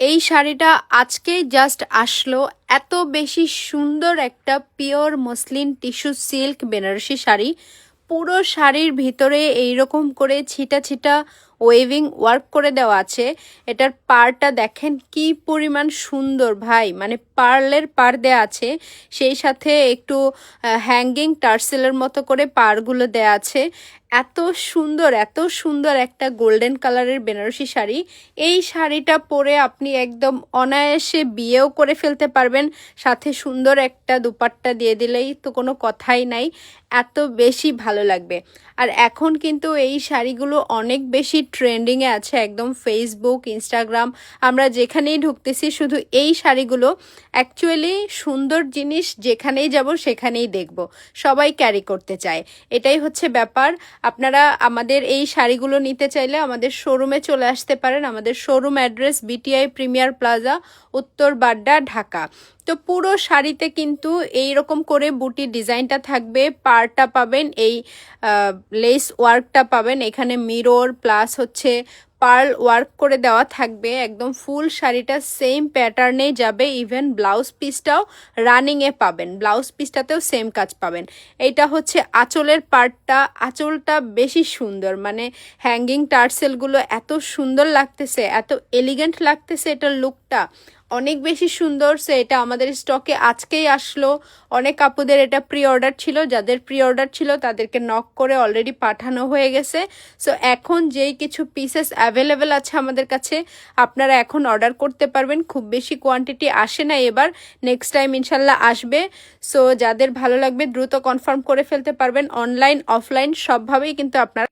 এই শাড়িটা আজকেই জাস্ট আসলো। এত বেশি সুন্দর একটা pure muslin tissue silk Banarasi sari. পুরো শাড়ির ভিতরে এইরকম করে ছিটা ছিটা ওয়েভিং ওয়ার্ক করে দেওয়া আছে। এটার পাড়টা দেখেন কি পরিমাণ সুন্দর ভাই, মানে পার্লের পাড় দেওয়া আছে, সেই সাথে একটু হ্যাঙ্গিং টার্সেলের মতো করে পাড়গুলো দেওয়া আছে। এত সুন্দর একটা গোল্ডেন কালারের বেনারসি শাড়ি। এই শাড়িটা পরে আপনি একদম অনায়াসে বিয়েও করে ফেলতে পারবেন, সাথে সুন্দর একটা দুপাট্টা দিয়ে দিলেই তো কোনো কথাই নাই, এত বেশি ভালো লাগবে। আর এখন কিন্তু এই শাড়িগুলো অনেক বেশি ট্রেন্ডিংয়ে আছে, একদম ফেসবুক, ইনস্টাগ্রাম, আমরা যেখানেই ঢুকতেছি শুধু এই শাড়িগুলো। অ্যাকচুয়ালি সুন্দর জিনিস যেখানেই যাব সেখানেই দেখব, সবাই ক্যারি করতে চায়, এটাই হচ্ছে ব্যাপার। আপনারা আমাদের এই শাড়িগুলো নিতে চাইলে আমাদের শোরুমে চলে আসতে পারেন। আমাদের showroom address BTI premier plaza, উত্তর বাড্ডা, ঢাকা। তো পুরো শাড়িতে কিন্তু এই রকম করে বুটি ডিজাইনটা থাকবে, পাড়টা পাবেন, এই লেস ওয়ার্কটা পাবেন, এখানে মিরর প্লাস হচ্ছে পার্ল ওয়ার্ক করে দেওয়া থাকবে। একদম ফুল শাড়িটা সেম প্যাটার্নে যাবে, ইভেন ব্লাউজ পিসটাও রানিংয়ে পাবেন, ব্লাউজ পিসটাতেও সেম কাজ পাবেন। এইটা হচ্ছে আঁচলের পার্টটা, আঁচলটা বেশি সুন্দর, মানে হ্যাঙ্গিং টার্সেলগুলো এত সুন্দর লাগতেছে, এত এলিগেন্ট লাগতেছে, এটার লুকটা অনেক বেশি সুন্দর। সো এটা আমাদের স্টকে আজকেই আসলো। অনেক আপুদের এটা প্রি অর্ডার ছিল, যাদের প্রি অর্ডার ছিল তাদেরকে নক করে অলরেডি পাঠানো হয়ে গেছে। সো এখন যেই কিছু পিসেস অ্যাভেলেবেল আছে আমাদের কাছে, আপনারা এখন অর্ডার করতে পারবেন। খুব বেশি কোয়ান্টিটি আসে না এবার, নেক্সট টাইম ইনশাল্লাহ আসবে। সো যাদের ভালো লাগবে দ্রুত কনফার্ম করে ফেলতে পারবেন। অনলাইন অফলাইন সবভাবেই কিন্তু আপনারা